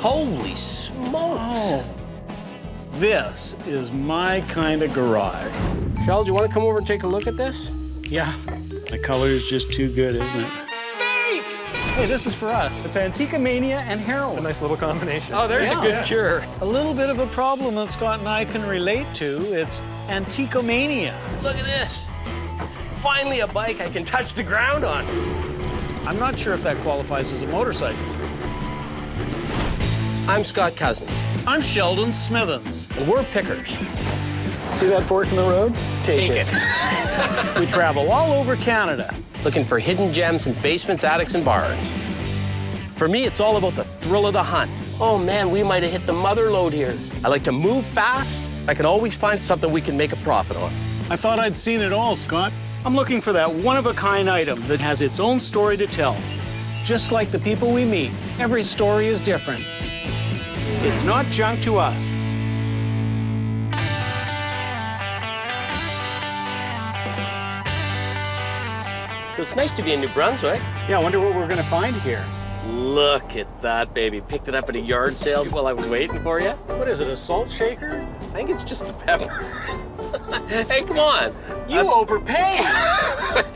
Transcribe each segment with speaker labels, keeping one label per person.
Speaker 1: Holy smokes.
Speaker 2: Oh. This is my kind of garage.
Speaker 1: Shell, do you want to come over and take a look at this?
Speaker 2: Yeah, the color is just too good, isn't it? Hey, this is for us. It's Antiquomania and heroin.
Speaker 3: A nice little combination.
Speaker 1: Oh, there's a good cure.
Speaker 2: A little bit of a problem that Scott and I can relate to. It's Antiquomania.
Speaker 1: Look at this. Finally a bike I can touch the ground on.
Speaker 2: I'm not sure if that qualifies as a motorcycle.
Speaker 1: I'm Scott Cozens,
Speaker 2: I'm Sheldon Smithens.
Speaker 1: and we're pickers.
Speaker 3: See that fork in the road?
Speaker 1: Take it.
Speaker 2: We travel all over Canada.
Speaker 1: Looking for hidden gems in basements, attics, and barns. For me, it's all about the thrill of the hunt. Oh man, we might have hit the mother lode here. I like to move fast. I can always find something we can make a profit on.
Speaker 2: I thought I'd seen it all, Scott. I'm looking for that one-of-a-kind item that has its own story to tell. Just like the people we meet, every story is different. It's not junk to us.
Speaker 1: So it's nice to be in New Brunswick.
Speaker 2: Yeah, I wonder what we're gonna find here.
Speaker 1: Look at that, baby. Picked it up at a yard sale while I was waiting for you.
Speaker 2: What is it, a salt shaker?
Speaker 1: I think it's just a pepper. Hey, come on. You overpaid.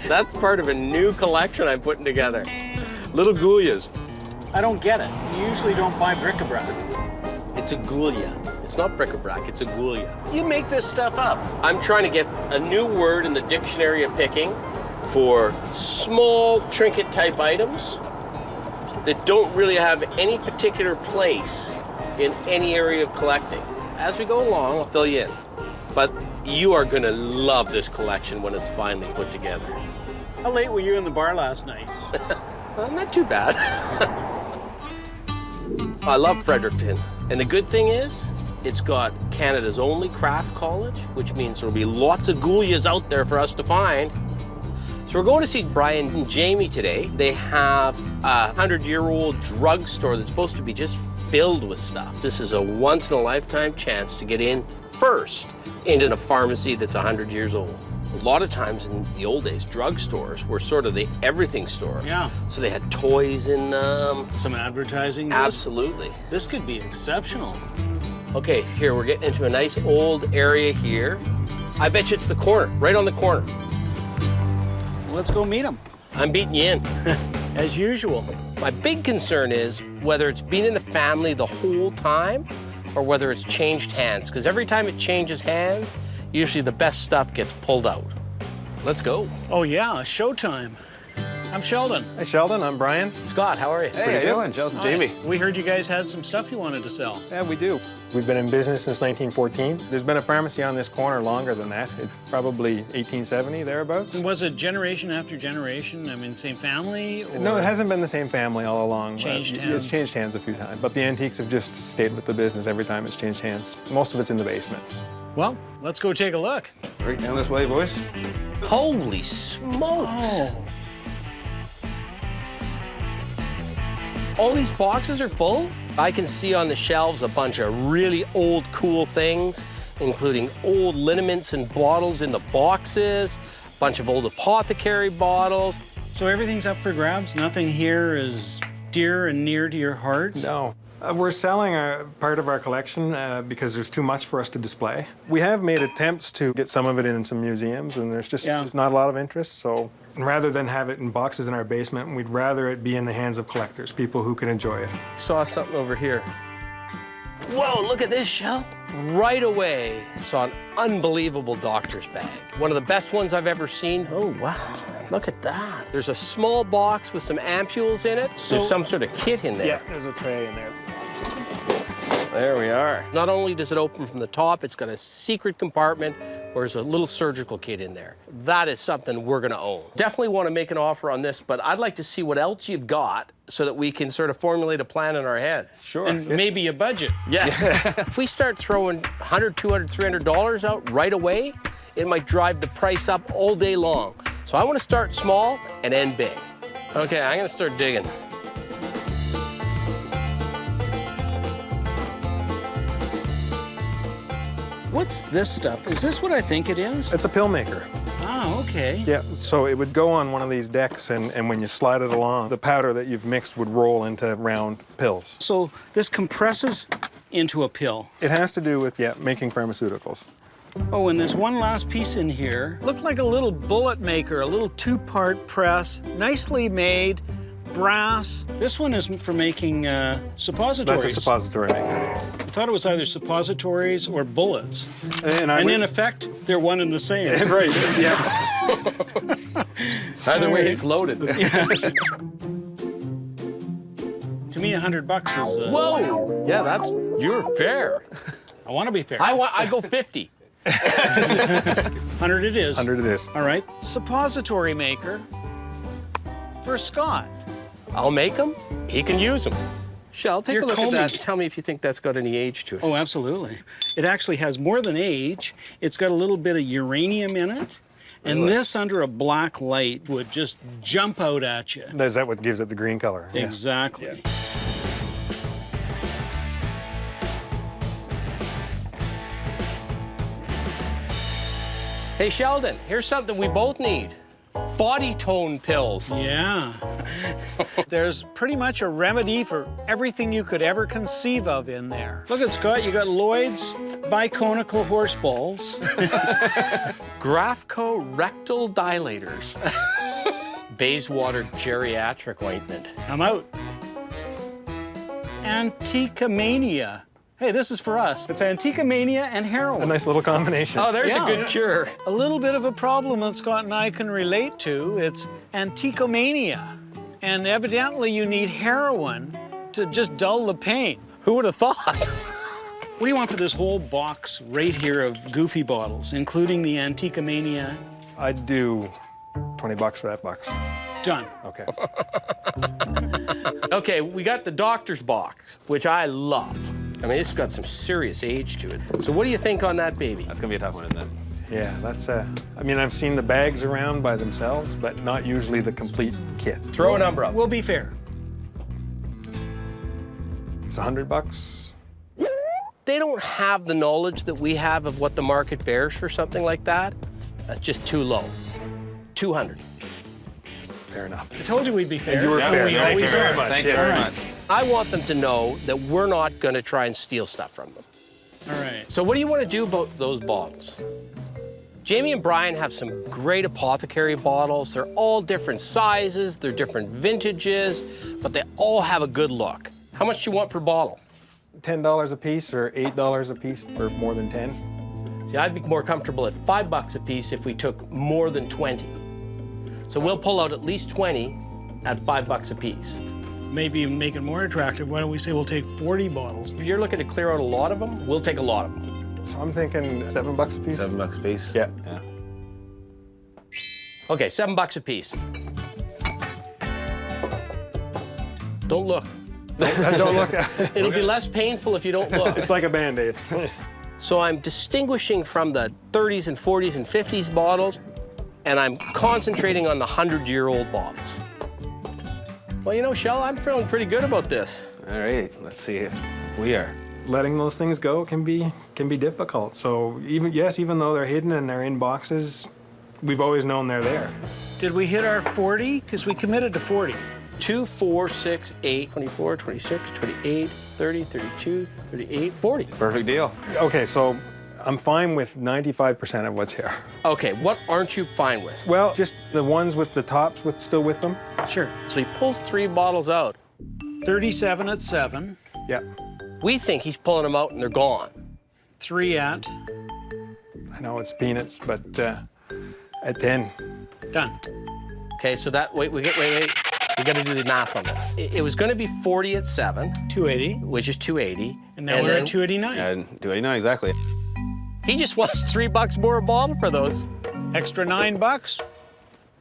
Speaker 1: That's part of a new collection I'm putting together. Little Goulias.
Speaker 2: I don't get it. You usually don't buy bric-a-brac.
Speaker 1: It's a Goulia. It's not bric-a-brac, it's a Goulia.
Speaker 2: You make this stuff up.
Speaker 1: I'm trying to get a new word in the dictionary of picking for small trinket type items that don't really have any particular place in any area of collecting. As we go along, I'll fill you in. But you are gonna love this collection when it's finally put together.
Speaker 2: How late were you in the bar last night?
Speaker 1: Well, not too bad. I love Fredericton. And the good thing is, it's got Canada's only craft college, which means there'll be lots of Goulias out there for us to find. So we're going to see Brian and Jamie today. They have a 100-year-old drugstore that's supposed to be just filled with stuff. This is a once-in-a-lifetime chance to get in first into a pharmacy that's 100 years old. A lot of times in the old days, drugstores were sort of the everything store.
Speaker 2: Yeah.
Speaker 1: So they had toys in them.
Speaker 2: Some advertising.
Speaker 1: Absolutely.
Speaker 2: This could be exceptional.
Speaker 1: Okay, here, we're getting into a nice old area here. I bet you it's the corner, right on the corner.
Speaker 2: Let's go meet them.
Speaker 1: I'm beating you in.
Speaker 2: As usual.
Speaker 1: My big concern is whether it's been in the family the whole time or whether it's changed hands, because every time it changes hands, usually the best stuff gets pulled out. Let's go.
Speaker 2: Oh yeah, showtime. I'm Sheldon.
Speaker 3: Hey, Sheldon, I'm Brian.
Speaker 1: Scott, how are you?
Speaker 3: Hey, how you doing? Sheldon, Jamie.
Speaker 2: We heard you guys had some stuff you wanted to sell.
Speaker 3: Yeah, we do. We've been in business since 1914. There's been a pharmacy on this corner longer than that. It's probably 1870, thereabouts.
Speaker 2: And was it generation after generation? I mean, same family? Or...
Speaker 3: No, it hasn't been the same family all along.
Speaker 2: Changed hands?
Speaker 3: It's changed hands a few times, but the antiques have just stayed with the business every time it's changed hands. Most of it's in the basement.
Speaker 2: Well, let's go take a look.
Speaker 4: Right down this way, boys.
Speaker 1: Holy smokes.
Speaker 2: Oh.
Speaker 1: All these boxes are full. I can see on the shelves a bunch of really old, cool things, including old liniments and bottles in the boxes, a bunch of old Apothecary bottles.
Speaker 2: So everything's up for grabs? Nothing here is dear and near to your hearts?
Speaker 3: No. We're selling part of our collection because there's too much for us to display. We have made attempts to get some of it in some museums, and there's not a lot of interest, so rather than have it in boxes in our basement, we'd rather it be in the hands of collectors, people who can enjoy it.
Speaker 1: Saw something over here. Whoa, look at this, Shell. Right away, saw an unbelievable doctor's bag. One of the best ones I've ever seen. Oh, wow, look at that. There's a small box with some ampules in it. So there's some sort of kit in there.
Speaker 3: Yeah, there's a tray in there.
Speaker 1: There we are. Not only does it open from the top, it's got a secret compartment where there's a little surgical kit in there. That is something we're gonna own. Definitely wanna make an offer on this, but I'd like to see what else you've got so that we can sort of formulate a plan in our heads.
Speaker 3: Sure.
Speaker 2: And maybe a budget.
Speaker 1: Yeah. If we start throwing $100, $200, $300 out right away, it might drive the price up all day long. So I wanna start small and end big. Okay, I'm gonna start digging.
Speaker 2: What's this stuff? Is this what I think it is?
Speaker 3: It's a pill maker.
Speaker 2: Ah. Wow, okay.
Speaker 3: Yeah, so it would go on one of these decks, and when you slide it along, the powder that you've mixed would roll into round pills.
Speaker 2: So this compresses into a pill.
Speaker 3: It has to do with, yeah, making pharmaceuticals.
Speaker 2: Oh, and there's one last piece in here. Looked like a little bullet maker, a little two-part press, nicely made, brass. This one is for making suppositories.
Speaker 3: That's a suppository maker.
Speaker 2: I thought it was either suppositories or bullets.
Speaker 3: And
Speaker 2: in effect, they're one and the same.
Speaker 3: Right, yeah.
Speaker 1: Either way, it's loaded.
Speaker 2: To me, $100 is...
Speaker 1: Whoa! Yeah, you're fair.
Speaker 2: I want to be fair.
Speaker 1: I go 50.
Speaker 2: 100 it is.
Speaker 3: 100 it is.
Speaker 2: All right. Suppository maker for Scott.
Speaker 1: I'll make them. He can use them. Shell, take a look at that. Tell me if you think that's got any age to it.
Speaker 2: Oh, absolutely. It actually has more than age. It's got a little bit of uranium in it. And this under a black light would just jump out at you.
Speaker 3: Is that what gives it the green color?
Speaker 2: Exactly.
Speaker 3: Yeah.
Speaker 1: Hey, Sheldon, here's something we both need. Body tone pills.
Speaker 2: Yeah. There's pretty much a remedy for everything you could ever conceive of in there. Look at Scott, you got Lloyd's biconical horse balls.
Speaker 1: Graphco rectal dilators. Bayswater geriatric ointment.
Speaker 2: I'm out. Antiquomania. Hey, this is for us. It's Antiquomania and heroin.
Speaker 3: A nice little combination.
Speaker 1: Oh, there's
Speaker 2: Yeah.
Speaker 1: a good cure.
Speaker 2: A little bit of a problem that Scott and I can relate to. It's Antiquomania. And evidently you need heroin to just dull the pain.
Speaker 1: Who would have thought?
Speaker 2: What do you want for this whole box right here of goofy bottles, including the Antiquomania?
Speaker 3: I'd do $20 for that box.
Speaker 2: Done.
Speaker 3: Okay.
Speaker 1: Okay, we got the doctor's box, which I love. I mean, it's got some serious age to it. So what do you think on that baby?
Speaker 4: That's gonna be a tough one, isn't it?
Speaker 3: Yeah, that's, I mean, I've seen the bags around by themselves, but not usually the complete kit.
Speaker 1: Throw a number up.
Speaker 2: We'll be fair.
Speaker 3: It's $100.
Speaker 1: They don't have the knowledge that we have of what the market bears for something like that. That's just too low. 200.
Speaker 3: Fair enough.
Speaker 2: I told you we'd be fair.
Speaker 3: You were fair.
Speaker 2: We
Speaker 3: Thank
Speaker 2: always
Speaker 3: you very
Speaker 2: are.
Speaker 3: much.
Speaker 4: Thank you
Speaker 3: Yes.
Speaker 4: very
Speaker 2: All
Speaker 4: much.
Speaker 1: I want them to know that we're not going to try and steal stuff from them.
Speaker 2: All right.
Speaker 1: So what do you want to do about those bottles? Jamie and Brian have some great Apothecary bottles. They're all different sizes, they're different vintages, but they all have a good look. How much do you want per bottle?
Speaker 3: $10 a piece or $8 a piece for more than 10.
Speaker 1: See, I'd be more comfortable at $5 a piece if we took more than 20. So we'll pull out at least 20 at $5 a piece.
Speaker 2: Maybe even make it more attractive. Why don't we say we'll take 40 bottles?
Speaker 1: If you're looking to clear out a lot of them, we'll take a lot of them.
Speaker 3: So I'm thinking $7 a piece.
Speaker 4: $7 a piece?
Speaker 3: Yeah.
Speaker 4: Yeah.
Speaker 1: Okay, $7 a piece. Don't look.
Speaker 3: Don't look.
Speaker 1: It'll be less painful if you don't look.
Speaker 3: It's like a Band-Aid.
Speaker 1: So I'm distinguishing from the 30s and 40s and 50s bottles, and I'm concentrating on the 100-year-old bottles. Well, you know, Shell, I'm feeling pretty good about this.
Speaker 4: All right, let's see if we are.
Speaker 3: Letting those things go can be difficult. So even though they're hidden and they're in boxes, we've always known they're there.
Speaker 2: Did we hit our 40? Because we committed to 40.
Speaker 1: 2, 4, 6, 8, 24, 26, 28, 30, 32, 38, 40.
Speaker 4: Perfect deal.
Speaker 3: Okay, so I'm fine with 95% of what's here.
Speaker 1: Okay, what aren't you fine with?
Speaker 3: Well, just the ones with the tops still with them.
Speaker 2: Sure.
Speaker 1: So he pulls 3 bottles out.
Speaker 2: 37 at 7.
Speaker 3: Yeah.
Speaker 1: We think he's pulling them out and they're gone.
Speaker 2: 3 at.
Speaker 3: I know it's peanuts, but at 10.
Speaker 2: Done.
Speaker 1: Okay, so that, wait. We got to do the math on this. It was going to be 40 at 7,
Speaker 2: 280.
Speaker 1: which is 280.
Speaker 2: And now we're at 289.
Speaker 4: Yeah, $2.89 exactly.
Speaker 1: He just wants $3 more a bottle for those.
Speaker 2: Extra $9.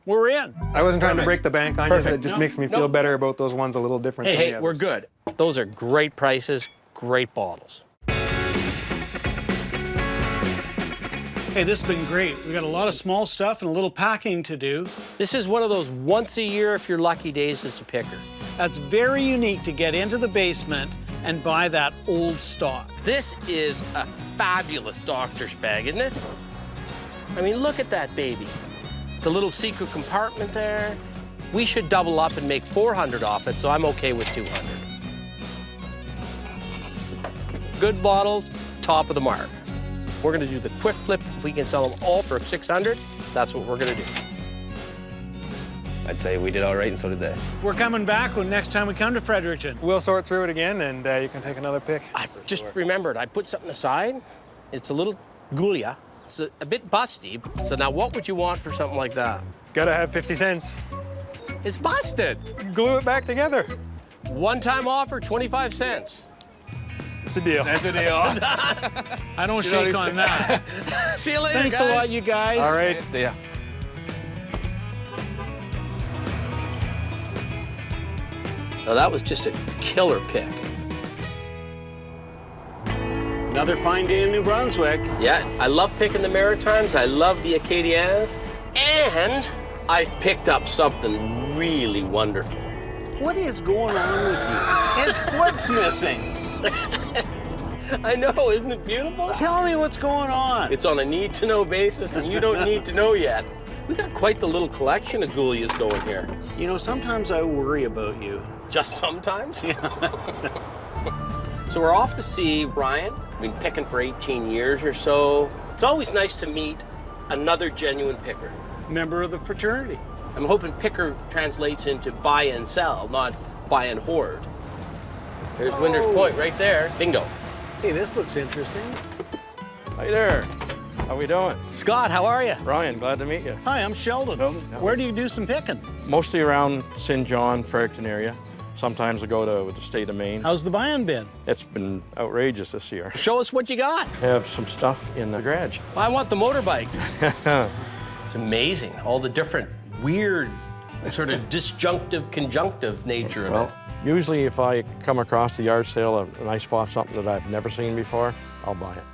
Speaker 2: We're in.
Speaker 3: I wasn't trying to
Speaker 4: Perfect.
Speaker 3: break the bank on you.
Speaker 1: Perfect.
Speaker 3: It just
Speaker 2: No,
Speaker 3: makes me feel better about those ones a little different than the
Speaker 1: Hey,
Speaker 3: others.
Speaker 1: we're good. Those are great prices, great bottles.
Speaker 2: Hey, this has been great. We got a lot of small stuff and a little packing to do.
Speaker 1: This is one of those once a year, if you're lucky, days as a picker.
Speaker 2: That's very unique to get into the basement and buy that old stock.
Speaker 1: This is a fabulous doctor's bag, isn't it? I mean, look at that baby. The little secret compartment there. We should double up and make 400 off it, so I'm okay with 200. Good bottles, top of the mark. We're gonna do the quick flip. If we can sell them all for 600, that's what we're gonna do.
Speaker 4: I'd say we did all right, and so did they.
Speaker 2: We're coming back when next time we come to Fredericton.
Speaker 3: We'll sort through it again, and you can take another pick.
Speaker 1: I just remembered, I put something aside. It's a little Gulia. It's a bit busty. So now what would you want for something like that?
Speaker 3: Gotta have 50 cents.
Speaker 1: It's busted.
Speaker 3: Glue it back together.
Speaker 1: One-time offer, 25 cents.
Speaker 3: It's a deal.
Speaker 2: That's a deal. I don't shake on that.
Speaker 1: See you later,
Speaker 2: Thanks
Speaker 1: guys.
Speaker 2: a lot, you guys.
Speaker 3: All right.
Speaker 4: Yeah.
Speaker 1: Now that was just a killer pick.
Speaker 2: Another fine day in New Brunswick.
Speaker 1: Yeah, I love picking the Maritimes. I love the Acadians. And I've picked up something really wonderful.
Speaker 2: What is going on with you? His foot's missing.
Speaker 1: I know, isn't it beautiful?
Speaker 2: Tell me what's going on.
Speaker 1: It's on a need-to-know basis, and you don't need to know yet. We got quite the little collection of Goulias going here.
Speaker 2: You know, sometimes I worry about you.
Speaker 1: Just sometimes? Yeah. So we're off to see Brian. Been picking for 18 years or so. It's always nice to meet another genuine picker.
Speaker 2: Member of the fraternity.
Speaker 1: I'm hoping picker translates into buy and sell, not buy and hoard. There's Winder's Point right there. Bingo.
Speaker 2: Hey, this looks interesting.
Speaker 5: Hi there. How we doing?
Speaker 1: Scott, how are you?
Speaker 5: Ryan, glad to meet you.
Speaker 2: Hi, I'm Sheldon. Where do you do some picking?
Speaker 5: Mostly around St. John, Fredericton area. Sometimes I go to the state of Maine.
Speaker 2: How's the buying been?
Speaker 5: It's been outrageous this year.
Speaker 1: Show us what you got.
Speaker 5: I have some stuff in the garage.
Speaker 1: I want the motorbike. It's amazing, all the different weird, sort of disjunctive, conjunctive nature of it.
Speaker 5: Well, usually if I come across the yard sale and I spot something that I've never seen before, I'll buy it.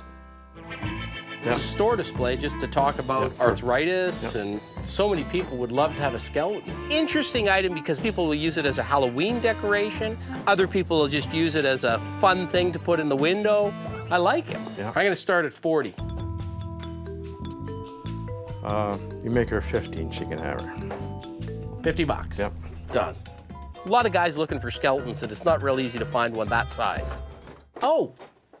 Speaker 1: It's a store display just to talk about arthritis, and so many people would love to have a skeleton. Interesting item because people will use it as a Halloween decoration. Other people will just use it as a fun thing to put in the window. I like it.
Speaker 5: Yeah.
Speaker 1: I'm gonna start at 40.
Speaker 5: You make her 15, she can have her.
Speaker 1: 50 bucks.
Speaker 5: Yep.
Speaker 1: Done. A lot of guys looking for skeletons, and it's not real easy to find one that size. Oh,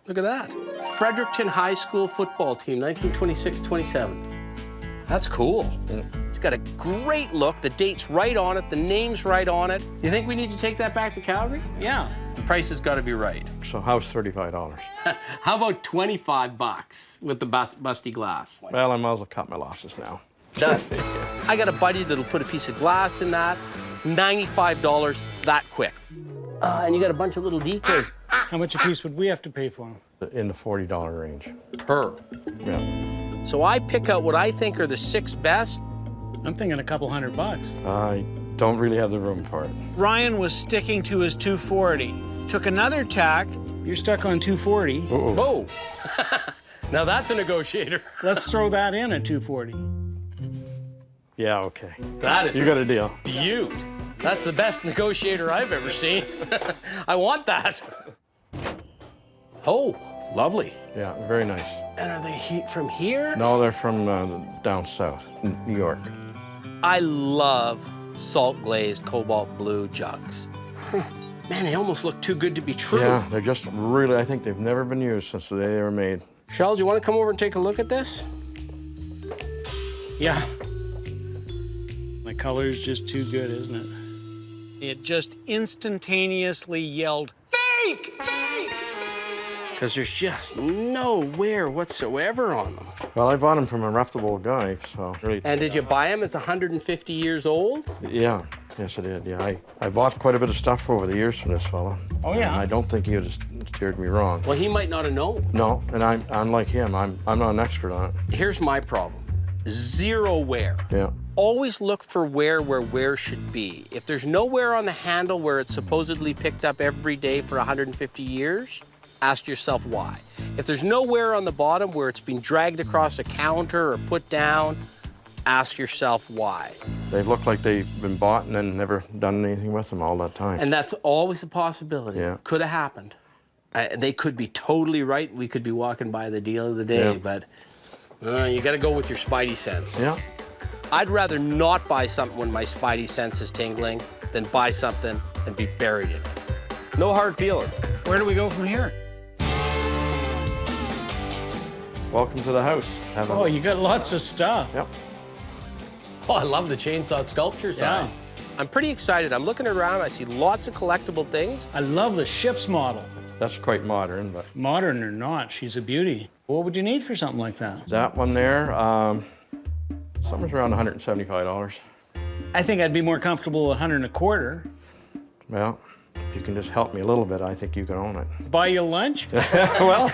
Speaker 1: look at that. Fredericton High School football team, 1926-27. That's cool. It's got a great look. The date's right on it. The name's right on it. You think we need to take that back to Calgary?
Speaker 2: Yeah.
Speaker 1: The price has got to be right.
Speaker 5: So how's $35?
Speaker 1: How about 25 bucks with the busty glass?
Speaker 5: Well, I might as well cut my losses now.
Speaker 1: Done. I got a buddy that'll put a piece of glass in that. $95 that quick. And you got a bunch of little decoys.
Speaker 2: How much a piece would we have to pay for them?
Speaker 5: In the $40 range.
Speaker 1: Per.
Speaker 5: Yeah.
Speaker 1: So I pick out what I think are the 6 best.
Speaker 2: I'm thinking a couple $100.
Speaker 5: I don't really have the room for it.
Speaker 2: Ryan was sticking to his 240. Took another tack. You're stuck on 240.
Speaker 5: Uh-oh.
Speaker 1: Whoa. Now that's a negotiator.
Speaker 2: Let's throw that in at 240.
Speaker 5: Yeah, okay.
Speaker 1: That is
Speaker 5: You got a deal.
Speaker 1: beaut. That's the best negotiator I've ever seen. I want that. Oh, lovely.
Speaker 5: Yeah, very nice.
Speaker 1: And are they from here?
Speaker 5: No, they're from down south, New York.
Speaker 1: I love salt glazed cobalt blue jugs. Man, they almost look too good to be true.
Speaker 5: Yeah, they're just really, I think they've never been used since the day they were made.
Speaker 1: Shell, do you want to come over and take a look at this?
Speaker 2: Yeah. My color's just too good, isn't it? It just instantaneously yelled, "Fake! Fake!"
Speaker 1: Because there's just no wear whatsoever on them.
Speaker 5: Well, I bought them from a reputable guy, so really.
Speaker 1: And did you buy them as 150 years old?
Speaker 5: Yeah, yes I did, yeah. I bought quite a bit of stuff over the years from this fella.
Speaker 2: Oh, yeah?
Speaker 5: And I don't think he would have steered me wrong.
Speaker 1: Well, he might not have known.
Speaker 5: No, and I'm unlike him, I'm not an expert on it.
Speaker 1: Here's my problem. Zero wear.
Speaker 5: Yeah.
Speaker 1: Always look for wear where wear should be. If there's no wear on the handle where it's supposedly picked up every day for 150 years, ask yourself why. If there's no wear on the bottom where it's been dragged across a counter or put down, ask yourself why.
Speaker 5: They look like they've been bought and then never done anything with them all that time.
Speaker 1: And that's always a possibility.
Speaker 5: Yeah.
Speaker 1: Could have happened. They could be totally right. We could be walking by the deal of the day,
Speaker 5: Yeah.
Speaker 1: but you got to go with your spidey sense.
Speaker 5: Yeah.
Speaker 1: I'd rather not buy something when my spidey sense is tingling than buy something and be buried in it. No hard feelings.
Speaker 2: Where do we go from here?
Speaker 5: Welcome to the house.
Speaker 2: Oh, you got lots of stuff.
Speaker 5: Yep.
Speaker 1: Oh, I love the chainsaw sculpture side. I'm pretty excited. I'm looking around, I see lots of collectible things.
Speaker 2: I love the ship's model.
Speaker 5: That's quite modern, but
Speaker 2: Modern or not, she's a beauty. What would you need for something like that?
Speaker 5: that one there, something's around $175.
Speaker 2: I think I'd be more comfortable with $125.
Speaker 5: Well, if you can just help me a little bit, I think you can own it.
Speaker 2: Buy you lunch?
Speaker 5: Well,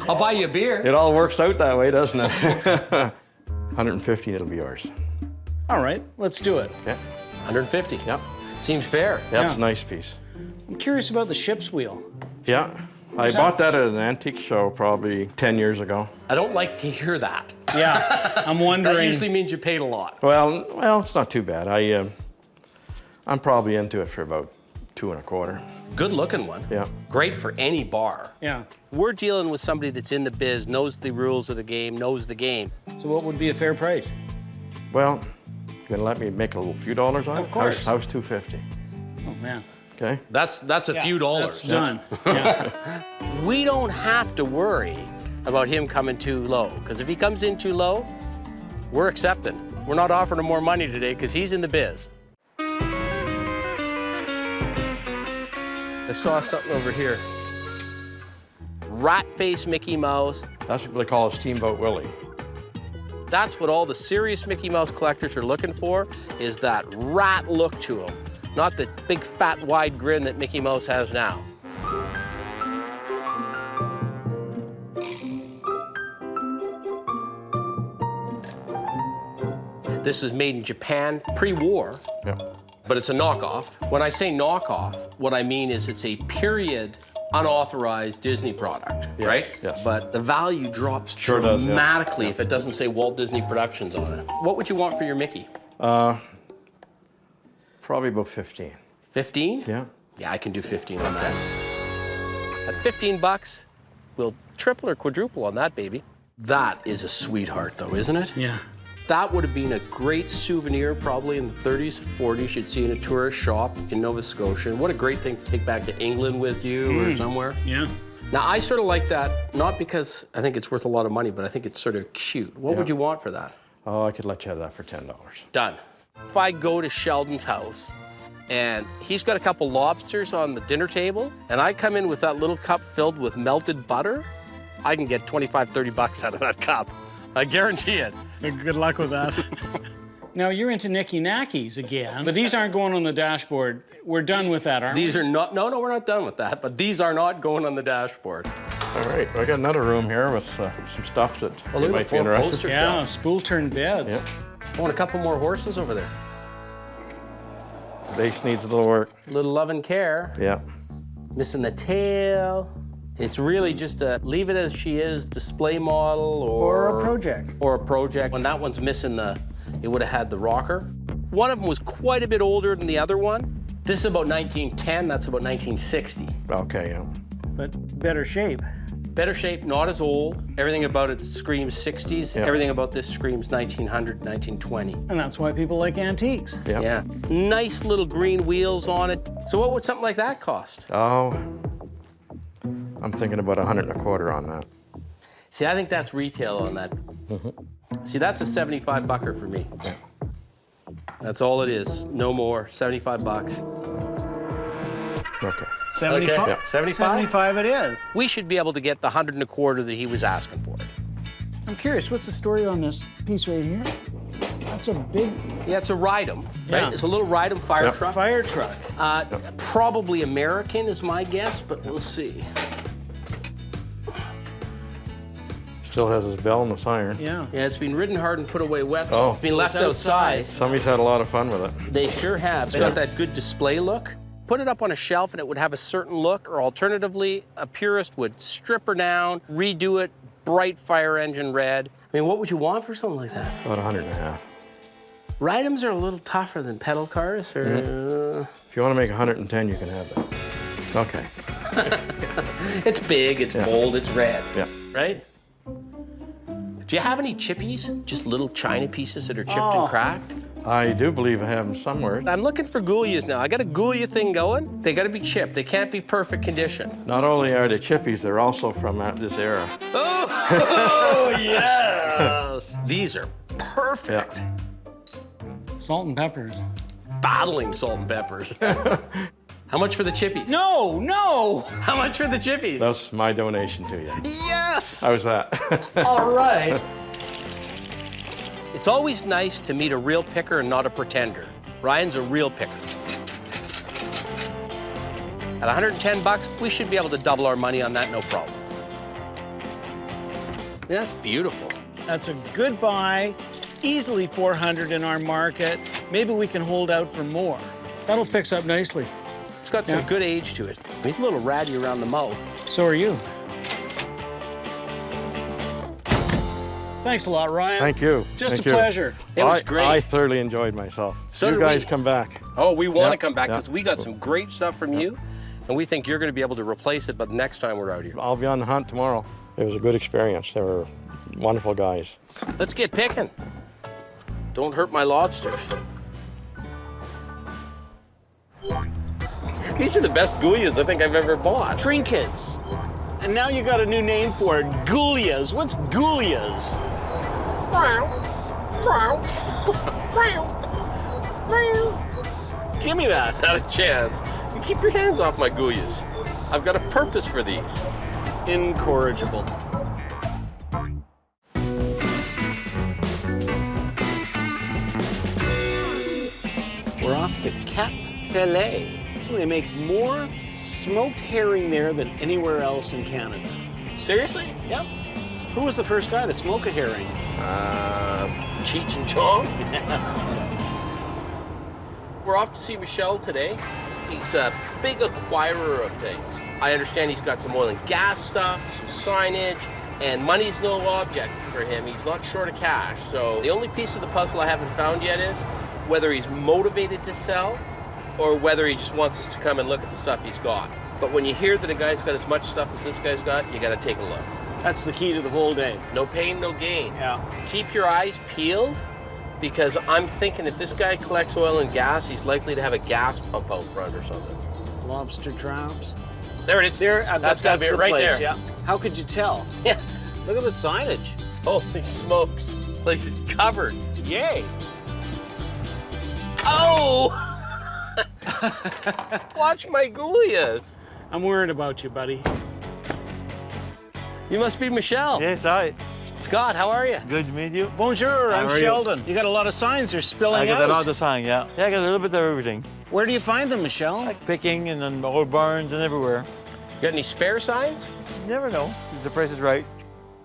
Speaker 1: I'll buy you a beer.
Speaker 5: it all works out that way, doesn't it? 150, it'll be yours.
Speaker 2: All right, let's do it.
Speaker 5: Okay.
Speaker 1: 150.
Speaker 5: Yep.
Speaker 1: Seems fair.
Speaker 5: That's
Speaker 2: Yeah.
Speaker 5: a nice piece.
Speaker 2: I'm curious about the ship's wheel.
Speaker 5: Yeah. I bought that at an antique show probably 10 years ago.
Speaker 1: I don't like to hear that.
Speaker 2: Yeah, I'm
Speaker 1: That
Speaker 2: wondering.
Speaker 1: usually means you paid a lot.
Speaker 5: Well, it's not too bad. I'm probably into it for about $2.25.
Speaker 1: Good looking one.
Speaker 5: Yeah.
Speaker 1: Great for any bar.
Speaker 2: Yeah.
Speaker 1: We're dealing with somebody that's in the biz, knows the rules of the game, knows the game.
Speaker 2: So what would be a fair price?
Speaker 5: Well, you gonna let me make a few dollars on it?
Speaker 2: Of course.
Speaker 5: How's $250?
Speaker 2: Oh man.
Speaker 5: Okay.
Speaker 1: That's a few dollars.
Speaker 2: That's done. Yeah.
Speaker 1: We don't have to worry about him coming too low, because if he comes in too low, we're accepting. We're not offering him more money today because he's in the biz. I saw something over here. Rat-faced Mickey Mouse.
Speaker 5: That's what they call a Steamboat Willie.
Speaker 1: That's what all the serious Mickey Mouse collectors are looking for, is that rat look to him, not the big, fat, wide grin that Mickey Mouse has now. This is made in Japan pre-war,
Speaker 5: Yep.
Speaker 1: but it's a knockoff. When I say knockoff, what I mean is it's a period unauthorized Disney product,
Speaker 5: Yes,
Speaker 1: right?
Speaker 5: yes.
Speaker 1: But the value drops
Speaker 5: Sure does, yeah.
Speaker 1: dramatically if it doesn't say Walt Disney Productions on it. What would you want for your Mickey?
Speaker 5: Probably about 15.
Speaker 1: 15?
Speaker 5: Yeah.
Speaker 1: Yeah, I can do 15 on that. At 15 bucks, we'll triple or quadruple on that baby. That is a sweetheart though, isn't it?
Speaker 2: Yeah.
Speaker 1: That would have been a great souvenir probably in the 30s, 40s. You'd see in a tourist shop in Nova Scotia. And what a great thing to take back to England with you or somewhere.
Speaker 2: Yeah.
Speaker 1: Now, I sort of like that, not because I think it's worth a lot of money, but I think it's sort of cute. What would you want for that?
Speaker 5: Oh, I could let you have that for $10.
Speaker 1: Done. If I go to Sheldon's house and he's got a couple lobsters on the dinner table and I come in with that little cup filled with melted butter, I can get 25, 30 bucks out of that cup. I guarantee it.
Speaker 2: Good luck with that. Now, you're into Nicky Knackies again, but these aren't going on the dashboard. We're done with that, aren't
Speaker 1: These are not, no, we're not done with that, but these are not going on the dashboard.
Speaker 5: All right, I got another room here with some stuff that
Speaker 1: Oh,
Speaker 5: you
Speaker 1: look at
Speaker 5: might
Speaker 1: the
Speaker 5: be
Speaker 1: four
Speaker 5: interested.
Speaker 1: posters.
Speaker 2: we? Yeah, spool-turned beds.
Speaker 5: Yeah.
Speaker 1: I want a couple more horses over there.
Speaker 5: Base needs a little work.
Speaker 1: Little love and care.
Speaker 5: Yeah.
Speaker 1: Missing the tail. It's really just a leave it as she is display model
Speaker 2: Or a project.
Speaker 1: Or a project. When that one's missing it would have had the rocker. One of them was quite a bit older than the other one. This is about 1910, that's about 1960.
Speaker 5: Okay, yeah.
Speaker 2: But better shape.
Speaker 1: Better shape, not as old. Everything about it screams 60s.
Speaker 5: Yeah.
Speaker 1: Everything about this screams 1900, 1920.
Speaker 2: And that's why people like antiques.
Speaker 5: Yeah.
Speaker 1: Yeah. Nice little green wheels on it. So what would something like that cost?
Speaker 5: Oh, I'm thinking about $125 on that.
Speaker 1: See, I think that's retail on that. See, that's a 75 bucker for me.
Speaker 5: Yeah.
Speaker 1: That's all it is. No more. 75 bucks.
Speaker 5: Okay.
Speaker 2: 75?
Speaker 1: Okay.
Speaker 5: Yeah.
Speaker 1: 75?
Speaker 2: 75 it is.
Speaker 1: We should be able to get the 125 that he was asking for.
Speaker 2: I'm curious, what's the story on this piece right here? That's a big
Speaker 1: Yeah, it's a Ride-em, right?
Speaker 2: Yeah.
Speaker 1: It's a little Ride-em fire
Speaker 5: Yep.
Speaker 1: truck.
Speaker 2: fire truck.
Speaker 1: Probably American is my guess, but we'll see.
Speaker 5: Still has his bell and the siren.
Speaker 2: Yeah.
Speaker 1: Yeah, it's been ridden hard and put away wet.
Speaker 5: Oh.
Speaker 1: It's been left
Speaker 2: It's outside.
Speaker 1: outside.
Speaker 5: Somebody's had a lot of fun with it.
Speaker 1: They sure have. They got that good display look. Put it up on a shelf and it would have a certain look, or alternatively, a purist would strip her down, redo it, bright fire engine red. I mean, what would you want for something like that?
Speaker 5: About $150.
Speaker 1: Ride-ems are a little tougher than pedal cars, or...
Speaker 5: If you want to make 110, you can have that. Okay.
Speaker 1: It's big, it's
Speaker 5: Yeah.
Speaker 1: bold, it's red,
Speaker 5: Yeah.
Speaker 1: right? Do you have any chippies? Just little china pieces that are chipped and cracked?
Speaker 5: I do believe I have them somewhere.
Speaker 1: I'm looking for Goulias now. I got a Goulia thing going. They got to be chipped. They can't be perfect condition.
Speaker 5: Not only are they chippies, they're also from this era.
Speaker 1: Oh, yes! These are perfect.
Speaker 5: Yeah.
Speaker 2: Salt and peppers.
Speaker 1: Battling salt and peppers. How much for the chippies?
Speaker 2: No, no!
Speaker 1: How much for the chippies?
Speaker 5: That's my donation to you.
Speaker 1: Yes!
Speaker 5: How's that?
Speaker 1: All right. It's always nice to meet a real picker and not a pretender. Ryan's a real picker. At 110 bucks, we should be able to double our money on that, no problem. That's beautiful.
Speaker 2: That's a good buy. Easily 400 in our market. Maybe we can hold out for more. That'll fix up nicely.
Speaker 1: It's got some good age to it. He's a little ratty around the mouth.
Speaker 2: So are you. Thanks a lot, Ryan.
Speaker 5: Thank you.
Speaker 2: Just
Speaker 5: Thank
Speaker 2: a
Speaker 5: you.
Speaker 2: pleasure.
Speaker 1: It was great.
Speaker 5: I thoroughly enjoyed myself.
Speaker 1: So
Speaker 5: you
Speaker 1: did
Speaker 5: guys
Speaker 1: we.
Speaker 5: come back.
Speaker 1: Oh, we want to
Speaker 5: Yeah,
Speaker 1: come back
Speaker 5: yeah.
Speaker 1: because we got some great stuff from you, and we think you're going to be able to replace it by the next time we're out here.
Speaker 5: I'll be on the hunt tomorrow. It was a good experience. They were wonderful guys.
Speaker 1: Let's get picking. Don't hurt my lobsters. These are the best Goulias I think I've ever bought.
Speaker 2: Trinkets. And now you got a new name for it, Goulias. What's Goulias? Give me that.
Speaker 1: Not a chance. You keep your hands off my Goulias. I've got a purpose for these.
Speaker 2: Incorrigible. We're off to Cap Pelé. They make more smoked herring there than anywhere else in Canada.
Speaker 1: Seriously?
Speaker 2: Yep. Who was the first guy to smoke a herring?
Speaker 1: Cheech and Chong. We're off to see Michel today. He's a big acquirer of things. I understand he's got some oil and gas stuff, some signage, and money's no object for him. He's not short of cash. So the only piece of the puzzle I haven't found yet is whether he's motivated to sell or whether he just wants us to come and look at the stuff he's got. But when you hear that a guy's got as much stuff as this guy's got, you gotta take a look.
Speaker 2: That's the key to the whole day.
Speaker 1: No pain, no gain.
Speaker 2: Yeah.
Speaker 1: Keep your eyes peeled, because I'm thinking if this guy collects oil and gas, he's likely to have a gas pump out front or something.
Speaker 2: Lobster traps.
Speaker 1: There it is.
Speaker 2: There,
Speaker 1: That's gotta be it
Speaker 2: the
Speaker 1: right
Speaker 2: place,
Speaker 1: there.
Speaker 2: Yeah. How could you tell?
Speaker 1: Yeah.
Speaker 2: Look at the signage.
Speaker 1: Holy smokes. This place is covered.
Speaker 2: Yay.
Speaker 1: Oh! Watch my Goulias.
Speaker 2: I'm worried about you, buddy.
Speaker 1: You must be Michel.
Speaker 6: Yes, I.
Speaker 1: Scott, how are you?
Speaker 6: Good to meet you.
Speaker 2: Bonjour, I'm
Speaker 6: How are you?
Speaker 2: Sheldon. You got a lot of signs they're spilling
Speaker 6: I got
Speaker 2: out.
Speaker 6: a lot of sign, yeah. Yeah, I got a little bit of everything.
Speaker 2: Where do you find them, Michelle?
Speaker 6: Like picking and then old barns and everywhere.
Speaker 1: Got any spare signs?
Speaker 6: You never know if the price is right.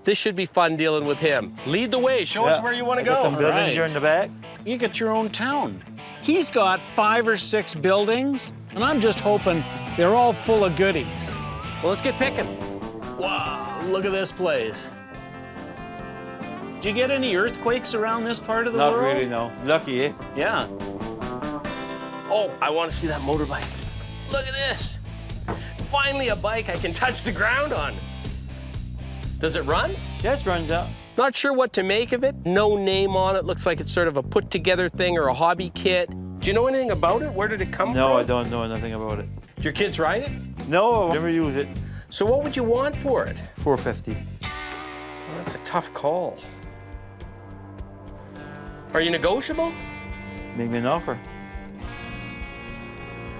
Speaker 1: This should be fun dealing with him. Lead the way. Show us
Speaker 6: Yeah.
Speaker 1: where you want to
Speaker 6: I got
Speaker 1: go.
Speaker 6: some buildings
Speaker 2: Right.
Speaker 6: here in the back.
Speaker 2: You get your own town. He's got 5 or 6 buildings, and I'm just hoping they're all full of goodies.
Speaker 1: Well, let's get picking.
Speaker 2: Wow, look at this place. Do you get any earthquakes around this part of the
Speaker 6: Not
Speaker 2: world?
Speaker 6: really, no. Lucky, eh?
Speaker 2: Yeah.
Speaker 1: Oh, I want to see that motorbike. Look at this. Finally a bike I can touch the ground on. Does it run?
Speaker 6: Yeah, it runs out.
Speaker 1: Not sure what to make of it. No name on it. Looks like it's sort of a put-together thing or a hobby kit. Do you know anything about it? Where did it come from?
Speaker 6: No, I don't know nothing about it.
Speaker 1: Do your kids ride it?
Speaker 6: No, I never use it.
Speaker 1: So what would you want for it?
Speaker 6: $450.
Speaker 1: Well, that's a tough call. Are you negotiable?
Speaker 6: Make me an offer.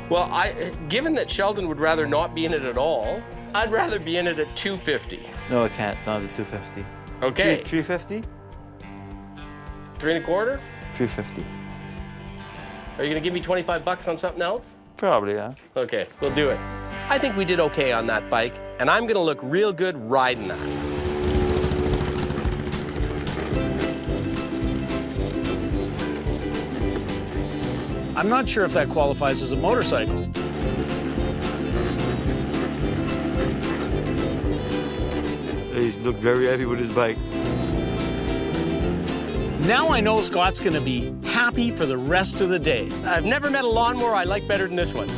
Speaker 1: Well, given that Sheldon would rather not be in it at all, I'd rather be in it at $250.
Speaker 6: No, I can't. Not at $250.
Speaker 1: Okay.
Speaker 6: $350?
Speaker 1: 3 1/4?
Speaker 6: $350.
Speaker 1: Are you gonna give me 25 bucks on something else?
Speaker 6: Probably, yeah.
Speaker 1: Okay, we'll do it. I think we did okay on that bike, and I'm gonna look real good riding that.
Speaker 2: I'm not sure if that qualifies as a motorcycle.
Speaker 6: He looked very happy with his bike.
Speaker 1: Now I know Scott's gonna be happy for the rest of the day. I've never met a lawnmower I like better than this one.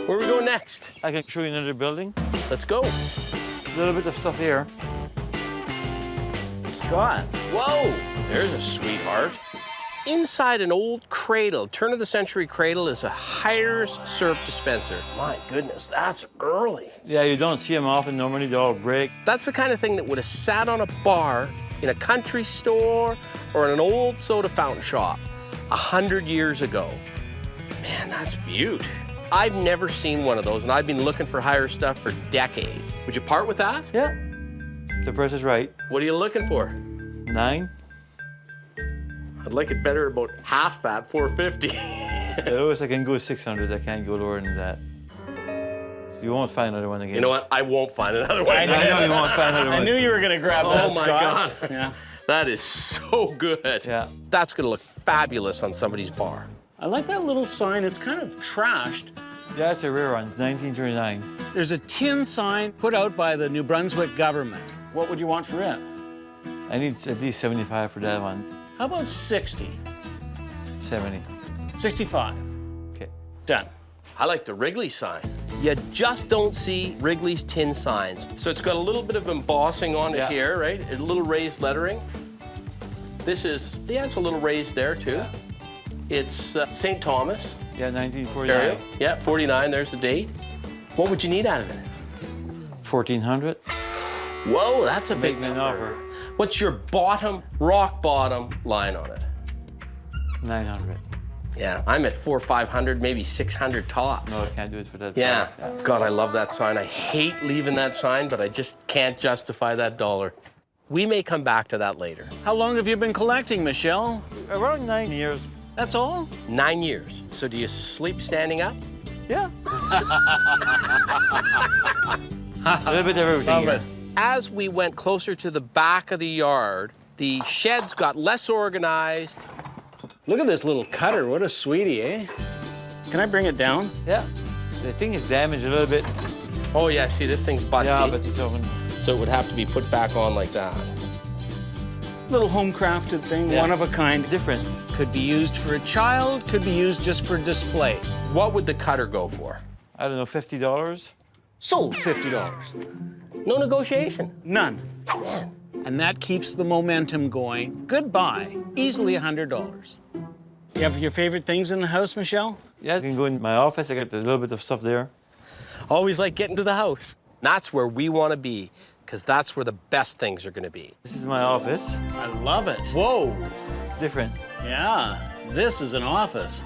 Speaker 1: Where are we going next?
Speaker 6: I can show you another building.
Speaker 1: Let's go.
Speaker 6: A little bit of stuff here.
Speaker 2: Scott.
Speaker 1: Whoa, there's a sweetheart. Inside an old cradle, turn-of-the-century cradle, is a Hires syrup dispenser. My goodness, that's early.
Speaker 6: Yeah, you don't see them often. Normally they all break.
Speaker 1: That's the kind of thing that would have sat on a bar in a country store or in an old soda fountain shop 100 years ago. Man, that's beaut. I've never seen one of those, and I've been looking for Hire stuff for decades. Would you part with that?
Speaker 6: Yeah. The price is right.
Speaker 1: What are you looking for?
Speaker 6: 9.
Speaker 1: I'd like it better about half that, 450.
Speaker 6: Otherwise I can go 600. I can't go lower than that. So you won't find another one again.
Speaker 1: You know what? I won't find another one.
Speaker 6: I know you won't find another one.
Speaker 2: I knew you were going to grab that,
Speaker 1: Oh my
Speaker 2: Scott.
Speaker 1: God.
Speaker 2: Yeah.
Speaker 1: That is so good.
Speaker 6: Yeah.
Speaker 1: That's gonna look fabulous on somebody's bar.
Speaker 2: I like that little sign. It's kind of trashed.
Speaker 6: Yeah, it's a rare one. It's 1939.
Speaker 2: There's a tin sign put out by the New Brunswick government. What would you want for it?
Speaker 6: I need at least 75 for that one.
Speaker 2: How about 60?
Speaker 6: 70.
Speaker 2: 65.
Speaker 6: Okay.
Speaker 2: Done.
Speaker 1: I like the Wrigley sign. You just don't see Wrigley's tin signs. So it's got a little bit of embossing on it
Speaker 6: Yeah.
Speaker 1: here, right? A little raised lettering. This is, yeah, it's a little raised there too.
Speaker 6: Yeah.
Speaker 1: It's St. Thomas.
Speaker 6: Yeah,
Speaker 1: There
Speaker 6: 1949.
Speaker 1: you go. Yeah, 49, there's the date. What would you need out of it?
Speaker 6: 1400.
Speaker 1: Whoa, that's a big
Speaker 6: Make me an
Speaker 1: number.
Speaker 6: offer.
Speaker 1: What's your bottom, rock bottom line on it?
Speaker 6: 900.
Speaker 1: Yeah, I'm at 400, 500, maybe 600 tops.
Speaker 6: No, I can't do it for that
Speaker 1: Yeah.
Speaker 6: price.
Speaker 1: God, I love that sign. I hate leaving that sign, but I just can't justify that dollar. We may come back to that later.
Speaker 2: How long have you been collecting, Michelle?
Speaker 6: Around 9 years.
Speaker 2: That's all?
Speaker 1: 9 years. So do you sleep standing up?
Speaker 6: Yeah. A little bit of everything. here.
Speaker 1: As we went closer to the back of the yard, the sheds got less organized.
Speaker 2: Look at this little cutter. What a sweetie, eh? Can I bring it down?
Speaker 6: Yeah. The thing is damaged a little bit.
Speaker 1: Oh yeah, see this thing's busty.
Speaker 6: Yeah, but it's often.
Speaker 1: So it would have to be put back on like that.
Speaker 2: Little home-crafted thing,
Speaker 6: Yeah.
Speaker 2: one of a kind.
Speaker 6: Different.
Speaker 2: Could be used for a child, could be used just for display.
Speaker 1: What would the cutter go for?
Speaker 6: I don't know, $50?
Speaker 2: Sold $50.
Speaker 1: No negotiation.
Speaker 2: None. And that keeps the momentum going. Goodbye. Easily $100. You have your favorite things in the house, Michelle?
Speaker 6: Yeah, I can go in my office. I got a little bit of stuff there.
Speaker 1: Always like getting to the house. That's where we want to be, because that's where the best things are going to be.
Speaker 6: This is my office.
Speaker 2: I love it.
Speaker 1: Whoa.
Speaker 6: Different.
Speaker 2: Yeah, this is an office.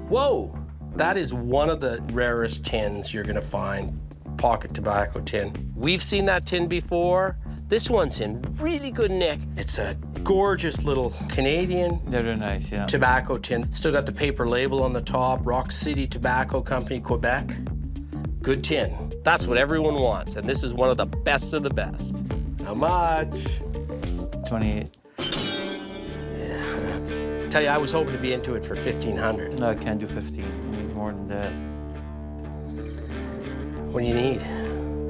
Speaker 1: Whoa. That is one of the rarest tins you're going to find, pocket tobacco tin. We've seen that tin before. This one's in really good nick. It's a gorgeous little Canadian
Speaker 6: Yeah, they're nice, yeah.
Speaker 1: tobacco tin. Still got the paper label on the top, Rock City Tobacco Company, Quebec. Good tin. That's what everyone wants, and this is one of the best of the best. How much?
Speaker 6: 28.
Speaker 1: I tell you, I was hoping to be into it for 1,500.
Speaker 6: No, I can't do 15. I need more than that.
Speaker 1: What do you need?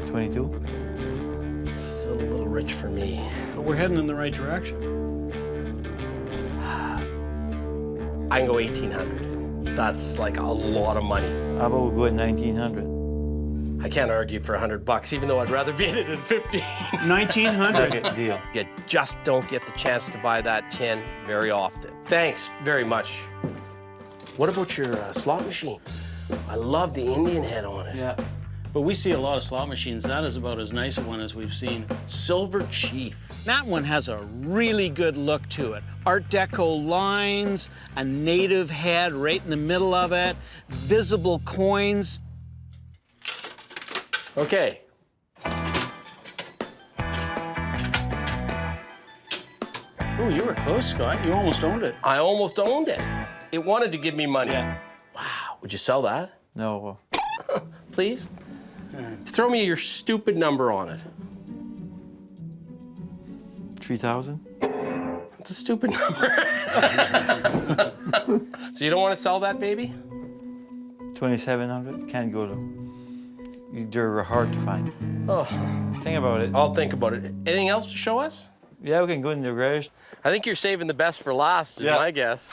Speaker 6: 22.
Speaker 1: Still a little rich for me.
Speaker 2: But we're heading in the right direction.
Speaker 1: I can go 1,800. That's like a lot of money.
Speaker 6: How about we go at 1900?
Speaker 1: I can't argue for $100, even though I'd rather be in it at 15.
Speaker 2: 1900.
Speaker 6: Okay, deal.
Speaker 1: You just don't get the chance to buy that tin very often. Thanks very much. What about your slot machine? I love the Indian head on it.
Speaker 6: Yeah.
Speaker 2: But we see a lot of slot machines. That is about as nice a one as we've seen.
Speaker 1: Silver Chief.
Speaker 2: That one has a really good look to it. Art Deco lines, a native head right in the middle of it, visible coins.
Speaker 1: Okay.
Speaker 2: Oh, you were close, Scott. You almost owned it.
Speaker 1: I almost owned it. It wanted to give me money.
Speaker 2: Yeah.
Speaker 1: Wow. Would you sell that,
Speaker 6: No.
Speaker 1: please? Throw me your stupid number on it.
Speaker 6: 3,000?
Speaker 1: That's a stupid number. So you don't want to sell that baby?
Speaker 6: 2,700? Can't go though. They're hard to find.
Speaker 1: Oh,
Speaker 6: Think about it.
Speaker 1: I'll think about it. Anything else to show us?
Speaker 6: Yeah, we can go in the garage.
Speaker 1: I think you're saving the best for last, is
Speaker 6: Yeah.
Speaker 1: my guess.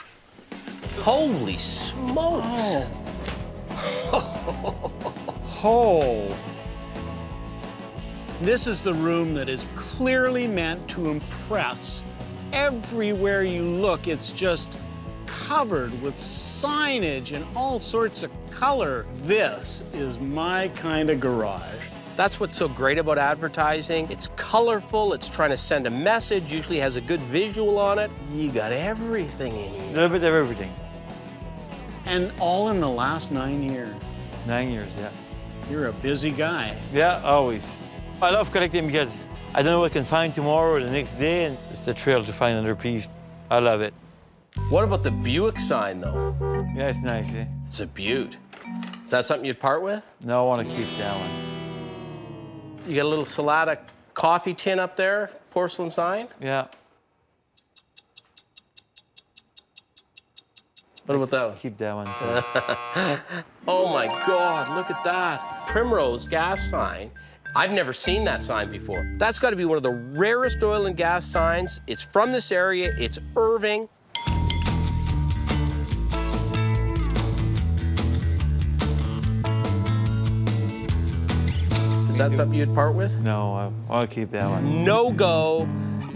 Speaker 1: Holy smokes.
Speaker 2: Oh. This is the room that is clearly meant to impress. Everywhere you look, it's just covered with signage and all sorts of color. This is my kind of garage.
Speaker 1: That's what's so great about advertising. It's colorful, it's trying to send a message, usually has a good visual on it. You got everything in
Speaker 6: A
Speaker 1: here.
Speaker 6: little bit of everything.
Speaker 2: And all in the last 9 years.
Speaker 6: 9 years, yeah.
Speaker 2: You're a busy guy.
Speaker 6: Yeah, always. I love collecting because I don't know what I can find tomorrow or the next day, and it's the thrill to find another piece. I love it.
Speaker 1: What about the Buick sign, though?
Speaker 6: Yeah, it's nice, eh?
Speaker 1: It's a beaut. Is that something you'd part with?
Speaker 6: No, I want to keep that one.
Speaker 1: You got a little Salada coffee tin up there, porcelain sign.
Speaker 6: Yeah,
Speaker 1: What about that one?
Speaker 6: keep that one too.
Speaker 1: Oh my God, look at that. Primrose gas sign. I've never seen that sign before. That's got to be one of the rarest oil and gas signs. It's from this area, it's Irving. Is that something you'd part with?
Speaker 6: No, I want to keep that one.
Speaker 1: No go.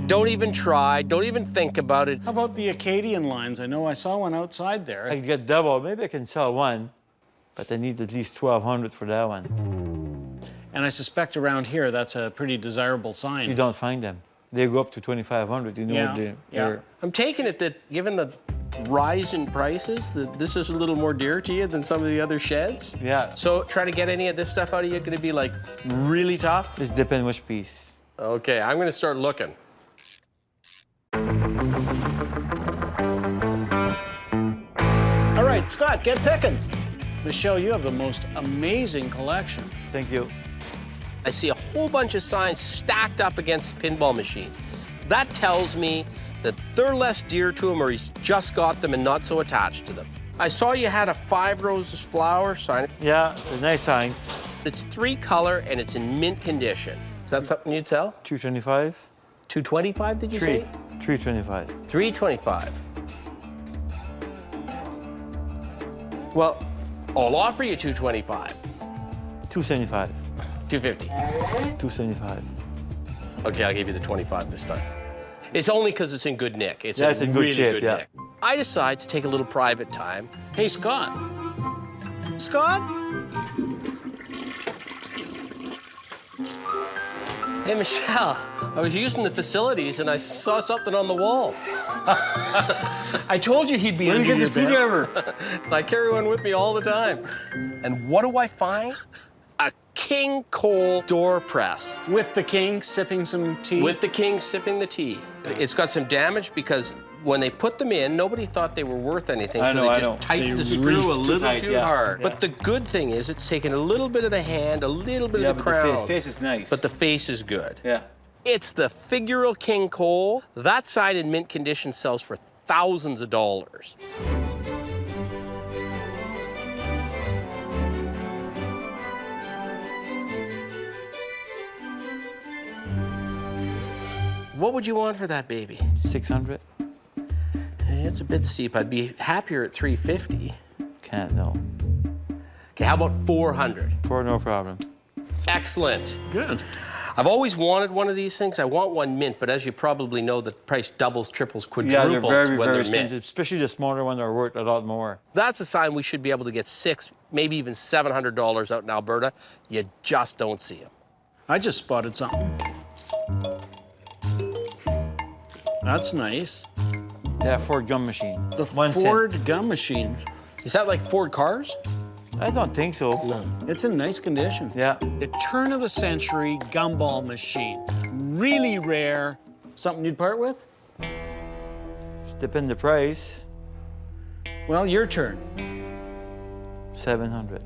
Speaker 1: Don't even try. Don't even think about it.
Speaker 2: How about the Acadian lines? I know I saw one outside there.
Speaker 6: I could get double. Maybe I can sell one, but I need at least 1,200 for that one.
Speaker 2: And I suspect around here, that's a pretty desirable sign.
Speaker 6: You don't find them. They go up to 2,500. You know,
Speaker 2: Yeah, yeah.
Speaker 1: I'm taking it that given the rise in prices, that this is a little more dear to you than some of the other sheds.
Speaker 6: Yeah.
Speaker 1: So try to get any of this stuff out of you, going to be like really tough?
Speaker 6: Just depends which piece.
Speaker 1: Okay, I'm going to start looking.
Speaker 2: All right, Scott, get picking. Michelle, you have the most amazing collection.
Speaker 6: Thank you.
Speaker 1: I see a whole bunch of signs stacked up against the pinball machine. That tells me that they're less dear to him or he's just got them and not so attached to them. I saw you had a 5 roses flower sign.
Speaker 6: Yeah, it's a nice sign.
Speaker 1: It's 3 color and it's in mint condition. Is that something you'd sell?
Speaker 6: 225.
Speaker 1: 225, did you say?
Speaker 6: 325.
Speaker 1: 325. Well, I'll offer you 225.
Speaker 6: 275.
Speaker 1: 250.
Speaker 6: 275.
Speaker 1: Okay, I'll give you the 25 this time. It's only because it's in good nick. It's
Speaker 6: Yeah, it's in good
Speaker 1: really
Speaker 6: shape,
Speaker 1: good
Speaker 6: yeah.
Speaker 1: nick. I decide to take a little private time.
Speaker 2: Hey, Scott. Scott?
Speaker 1: Hey, Michelle, I was using the facilities and I saw something on the wall.
Speaker 2: I told you he'd be
Speaker 6: Where
Speaker 2: under
Speaker 6: do you get
Speaker 2: your
Speaker 6: the
Speaker 2: bed.
Speaker 6: screwdriver?
Speaker 1: I carry one with me all the time. And what do I find? A King Cole door press.
Speaker 2: With the king sipping some tea.
Speaker 1: With the king sipping the tea. It's got some damage because when they put them in, nobody thought they were worth anything,
Speaker 6: I
Speaker 1: so
Speaker 6: know,
Speaker 1: they
Speaker 6: I
Speaker 1: just
Speaker 6: know.
Speaker 1: tightened
Speaker 2: They
Speaker 1: the
Speaker 2: really
Speaker 1: screw a
Speaker 6: too
Speaker 1: little
Speaker 6: tight,
Speaker 1: too
Speaker 6: yeah.
Speaker 1: hard.
Speaker 6: Yeah.
Speaker 1: But the good thing is it's taken a little bit of the hand, a little bit of the
Speaker 6: but
Speaker 1: crown.
Speaker 6: the face is nice.
Speaker 1: But the face is good.
Speaker 6: Yeah.
Speaker 1: It's the figural King Cole. That side in mint condition sells for thousands of dollars. What would you want for that baby?
Speaker 6: 600?
Speaker 1: It's a bit steep. I'd be happier at 350.
Speaker 6: Can't, no.
Speaker 1: Okay, how about 400?
Speaker 6: No problem.
Speaker 1: Excellent.
Speaker 2: Good.
Speaker 1: I've always wanted one of these things. I want one mint, but as you probably know, the price doubles, triples,
Speaker 6: Yeah,
Speaker 1: quadruples
Speaker 6: they're very,
Speaker 1: when
Speaker 6: very
Speaker 1: they're
Speaker 6: expensive.
Speaker 1: mint.
Speaker 6: Especially the smaller ones are worth a lot more.
Speaker 1: That's a sign we should be able to get $600, maybe even $700 out in Alberta. You just don't see them.
Speaker 2: I just spotted something. That's nice.
Speaker 6: Yeah, Ford gum machine.
Speaker 2: The
Speaker 6: 1 cent.
Speaker 2: Ford gum machine.
Speaker 1: Is that like Ford cars?
Speaker 6: I don't think so.
Speaker 2: It's in nice condition.
Speaker 6: Yeah.
Speaker 2: A turn of the century gumball machine. Really rare. Something you'd part with?
Speaker 6: Depend the price.
Speaker 2: Well, your turn.
Speaker 6: 700.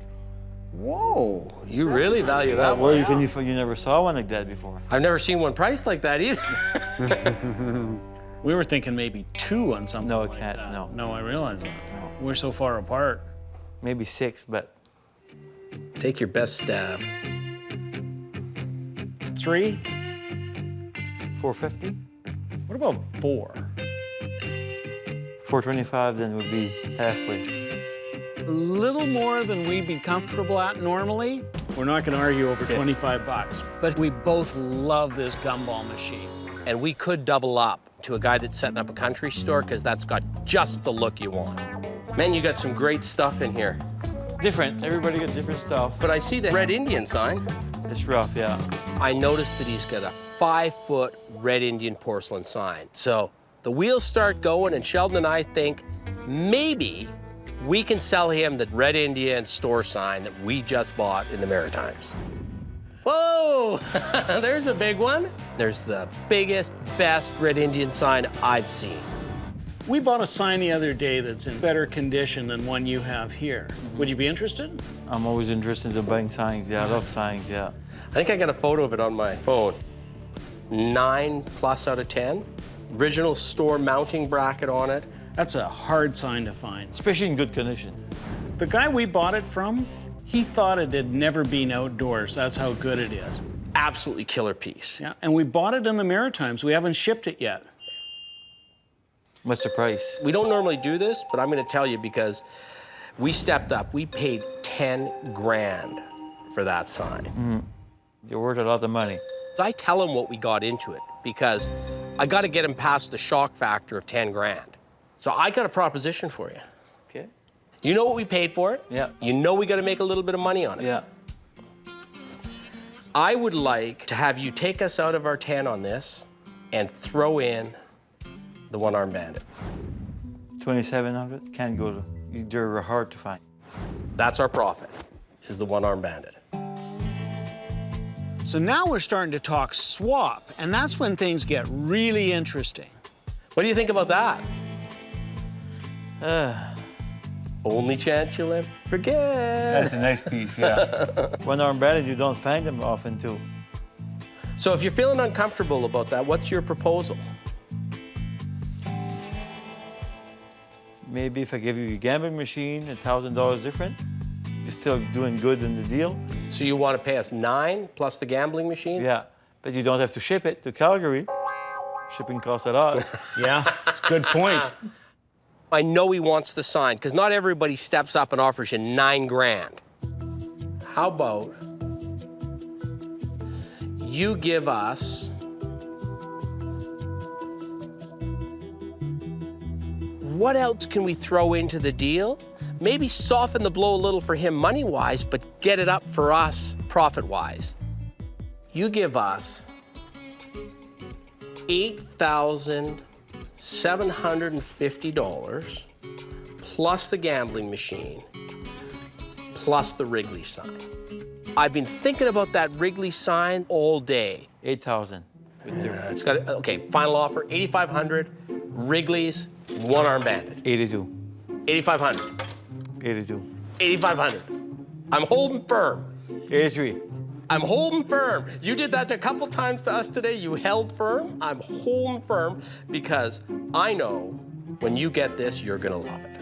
Speaker 2: Whoa.
Speaker 1: You really value that
Speaker 6: Where
Speaker 1: one.
Speaker 6: you never saw one like that before.
Speaker 1: I've never seen one priced like that either.
Speaker 2: We were thinking maybe 2 on something
Speaker 6: No, it
Speaker 2: like
Speaker 6: can't,
Speaker 2: that.
Speaker 6: no.
Speaker 2: No, I realize that.
Speaker 6: No.
Speaker 2: We're so far apart.
Speaker 6: Maybe 6, but
Speaker 1: Take your best stab.
Speaker 2: 3?
Speaker 6: 450?
Speaker 2: What about 4?
Speaker 6: 425 then would be halfway.
Speaker 2: A little more than we'd be comfortable at normally. We're not going to argue over 25 bucks. But we both love this gumball machine.
Speaker 1: And we could double up to a guy that's setting up a country store because that's got just the look you want. Man, you got some great stuff in here.
Speaker 6: It's different. Everybody got different stuff.
Speaker 1: But I see the Red Indian sign.
Speaker 6: It's rough, yeah.
Speaker 1: I noticed that he's got a 5-foot Red Indian porcelain sign. So the wheels start going, and Sheldon and I think maybe we can sell him the Red Indian store sign that we just bought in the Maritimes. Whoa, there's a big one. There's the biggest, best Red Indian sign I've seen.
Speaker 2: We bought a sign the other day that's in better condition than one you have here. Would you be interested?
Speaker 6: I'm always interested in buying signs. Yeah, I love signs, yeah.
Speaker 1: I think I got a photo of it on my phone. 9+ out of 10. Original store mounting bracket on it.
Speaker 2: That's a hard sign to find.
Speaker 6: Especially in good condition.
Speaker 2: The guy we bought it from, he thought it had never been outdoors. That's how good it is.
Speaker 1: Absolutely killer piece.
Speaker 2: Yeah, and we bought it in the Maritimes. We haven't shipped it yet.
Speaker 6: What's the price?
Speaker 1: We don't normally do this, but I'm going to tell you because we stepped up. We paid 10 grand for that sign.
Speaker 6: You're worth a lot of money.
Speaker 1: I tell him what we got into it because I got to get him past the shock factor of 10 grand. So I got a proposition for you.
Speaker 6: Okay.
Speaker 1: You know what we paid for it?
Speaker 6: Yeah.
Speaker 1: You know we got to make a little bit of money on it.
Speaker 6: Yeah.
Speaker 1: I would like to have you take us out of our 10 on this and throw in the one-armed bandit.
Speaker 6: 2,700 can't go to. They're hard to find.
Speaker 1: That's our profit, is the one-armed bandit.
Speaker 2: So now we're starting to talk swap, and that's when things get really interesting.
Speaker 1: What do you think about that? Only chance you'll ever forget.
Speaker 6: That's a nice piece, yeah. One-armed bandit, you don't find them often, too.
Speaker 1: So if you're feeling uncomfortable about that, what's your proposal?
Speaker 6: Maybe if I give you a gambling machine, $1,000 different, you're still doing good in the deal.
Speaker 1: So you want to pay us 9 plus the gambling machine?
Speaker 6: Yeah, but you don't have to ship it to Calgary. Shipping costs a lot.
Speaker 2: Yeah, good point.
Speaker 1: I know he wants the sign, because not everybody steps up and offers you 9 grand. How about you give us what else can we throw into the deal? Maybe soften the blow a little for him money-wise, but get it up for us profit-wise. You give us $8,750 plus the gambling machine plus the Wrigley sign. I've been thinking about that Wrigley sign all day.
Speaker 6: 8,000.
Speaker 1: It's got, okay, final offer, 8,500, Wrigley's, one-arm bandit.
Speaker 6: 82.
Speaker 1: 8,500.
Speaker 6: 82.
Speaker 1: 8,500. I'm holding firm.
Speaker 6: 83.
Speaker 1: I'm holding firm. You did that a couple times to us today. You held firm. I'm holding firm because I know when you get this, you're gonna love it.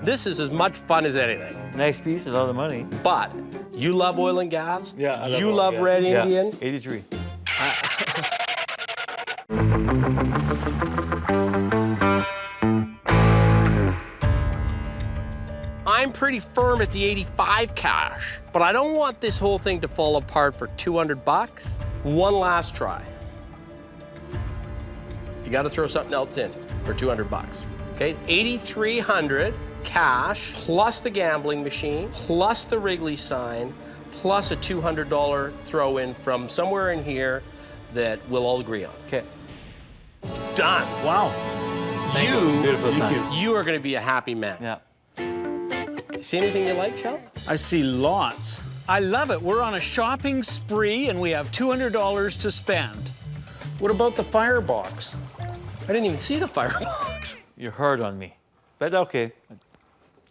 Speaker 1: This is as much fun as anything.
Speaker 6: Nice piece, a lot of money.
Speaker 1: But you love oil and gas.
Speaker 6: Yeah, I love
Speaker 1: you
Speaker 6: oil,
Speaker 1: love
Speaker 6: yeah.
Speaker 1: Red
Speaker 6: Yeah.
Speaker 1: Indian.
Speaker 6: 83.
Speaker 1: I'm pretty firm at the 85 cash, but I don't want this whole thing to fall apart for 200 bucks. One last try. You got to throw something else in for 200 bucks. Okay, 8,300 cash plus the gambling machine plus the Wrigley sign plus a $200 throw in from somewhere in here that we'll all agree on.
Speaker 6: Okay.
Speaker 1: Done.
Speaker 2: Wow.
Speaker 6: Beautiful sign.
Speaker 1: You are going to be a happy man.
Speaker 6: Yeah.
Speaker 1: See anything you like, Shel?
Speaker 2: I see lots. I love it. We're on a shopping spree and we have $200 to spend. What about the firebox?
Speaker 1: I didn't even see the firebox.
Speaker 6: You're hard on me. But okay.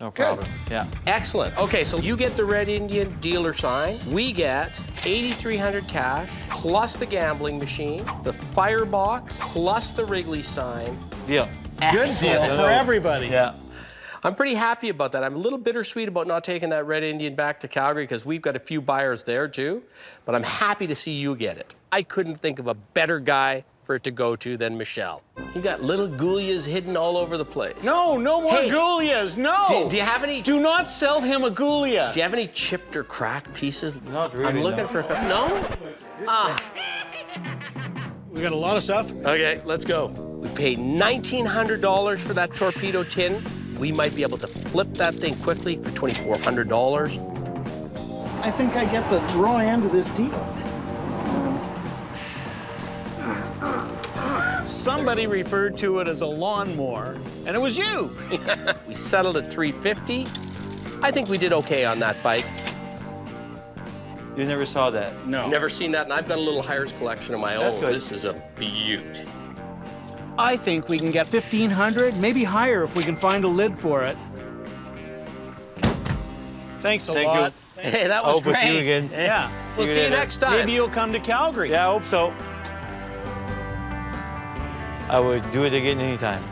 Speaker 6: No problem. Yeah.
Speaker 1: Excellent. Okay, so you get the Red Indian dealer sign. We get 8,300 cash plus the gambling machine, the firebox plus the Wrigley sign.
Speaker 6: Deal.
Speaker 2: Good deal for everybody.
Speaker 6: Yeah.
Speaker 1: I'm pretty happy about that. I'm a little bittersweet about not taking that Red Indian back to Calgary because we've got a few buyers there too, but I'm happy to see you get it. I couldn't think of a better guy for it to go to than Michelle. You got little Goulias hidden all over the place.
Speaker 2: No, no more
Speaker 1: Hey,
Speaker 2: Goulias, no!
Speaker 1: Do you have any?
Speaker 2: Do not sell him a Goulia.
Speaker 1: Do you have any chipped or cracked pieces?
Speaker 6: Not really,
Speaker 1: I'm looking
Speaker 6: no.
Speaker 1: for. No. Ah.
Speaker 2: We got a lot of stuff.
Speaker 1: Okay, let's go. We paid $1,900 for that torpedo tin. We might be able to flip that thing quickly for $2,400.
Speaker 2: I think I get the raw end of this deal. Somebody referred to it as a lawnmower, and it was you.
Speaker 1: We settled at $350. I think we did okay on that bike.
Speaker 6: You never saw that.
Speaker 2: No.
Speaker 1: Never seen that, and I've got a little Hires collection of my own.
Speaker 6: That's good.
Speaker 1: This is a beaut.
Speaker 2: I think we can get 1,500, maybe higher if we can find a lid for it. Thanks a
Speaker 6: Thank
Speaker 2: lot.
Speaker 1: Hey, that
Speaker 6: I
Speaker 1: was
Speaker 6: hope we'll
Speaker 1: great.
Speaker 6: see you again.
Speaker 2: Yeah.
Speaker 1: We'll see you
Speaker 6: later.
Speaker 1: next time.
Speaker 2: Maybe you'll come to Calgary.
Speaker 6: Yeah, I hope so. I would do it again anytime.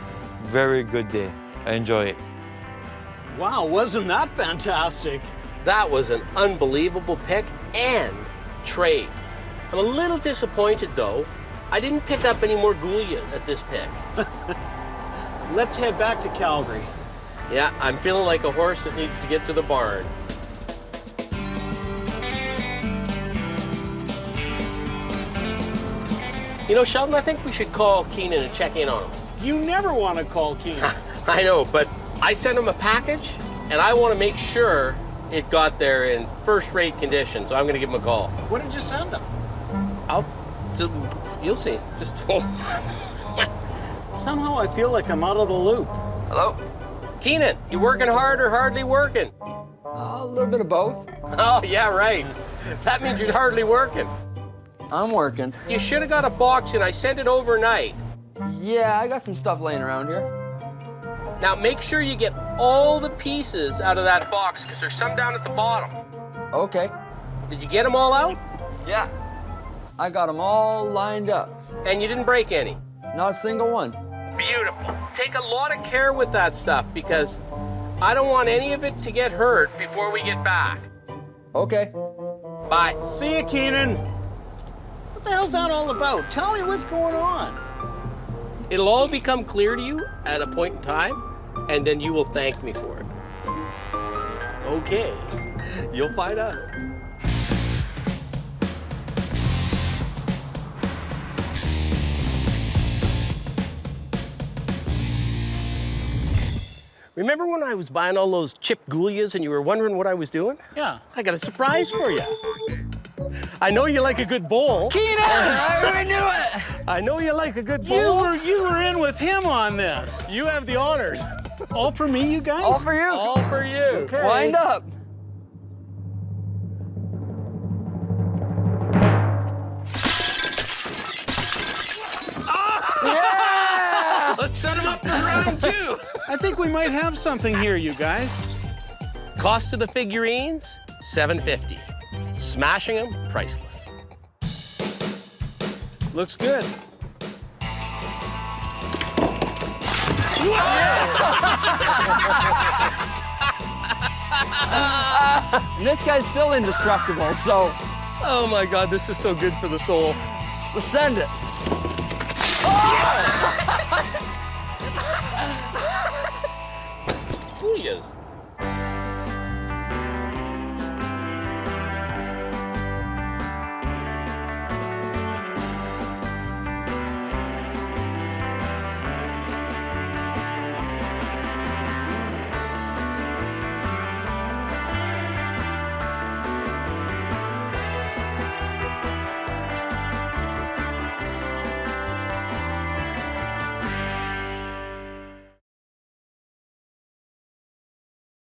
Speaker 6: Very good day. I enjoy it.
Speaker 2: Wow, wasn't that fantastic?
Speaker 1: That was an unbelievable pick and trade. I'm a little disappointed, though. I didn't pick up any more Goulias at this pick.
Speaker 2: Let's head back to Calgary.
Speaker 1: Yeah, I'm feeling like a horse that needs to get to the barn. You know, Sheldon, I think we should call Keenan and check in on him.
Speaker 2: You never want to call Keenan.
Speaker 1: I know, but I sent him a package, and I want to make sure it got there in first-rate condition, so I'm going to give him a call.
Speaker 2: What did you send him?
Speaker 1: You'll see. Just
Speaker 2: Somehow I feel like I'm out of the loop.
Speaker 7: Hello?
Speaker 1: Keenan, you working hard or hardly working?
Speaker 7: A little bit of both.
Speaker 1: Oh, yeah, right. That means you're hardly working.
Speaker 7: I'm working.
Speaker 1: You should have got a box, and I sent it overnight.
Speaker 7: Yeah, I got some stuff laying around here.
Speaker 1: Now, make sure you get all the pieces out of that box, because there's some down at the bottom.
Speaker 7: Okay.
Speaker 1: Did you get them all out?
Speaker 7: Yeah. I got them all lined up.
Speaker 1: And you didn't break any?
Speaker 7: Not a single one.
Speaker 1: Beautiful. Take a lot of care with that stuff, because I don't want any of it to get hurt before we get back.
Speaker 7: Okay.
Speaker 1: Bye.
Speaker 2: See you, Keenan. What the hell's that all about? Tell me what's going on.
Speaker 1: It'll all become clear to you at a point in time, and then you will thank me for it. Okay. You'll find out. Remember when I was buying all those chipped Goulias and you were wondering what I was doing?
Speaker 2: Yeah.
Speaker 1: I got a surprise for you. I know you like a good bowl.
Speaker 2: Keenan!
Speaker 7: I already knew it!
Speaker 1: I know you like a good bowl.
Speaker 2: You were in with him on this.
Speaker 1: You have the honors.
Speaker 2: All for me, you guys?
Speaker 7: All for you.
Speaker 1: All for you.
Speaker 2: Okay.
Speaker 7: Wind up. Yeah!
Speaker 1: Let's set them up for round two.
Speaker 2: I think we might have something here, you guys.
Speaker 1: Cost of the figurines, $750. Smashing them, priceless.
Speaker 2: Looks good.
Speaker 7: And this guy's still indestructible, so
Speaker 1: Oh my God, this is so good for the soul.
Speaker 7: let's send it.
Speaker 1: Yeah!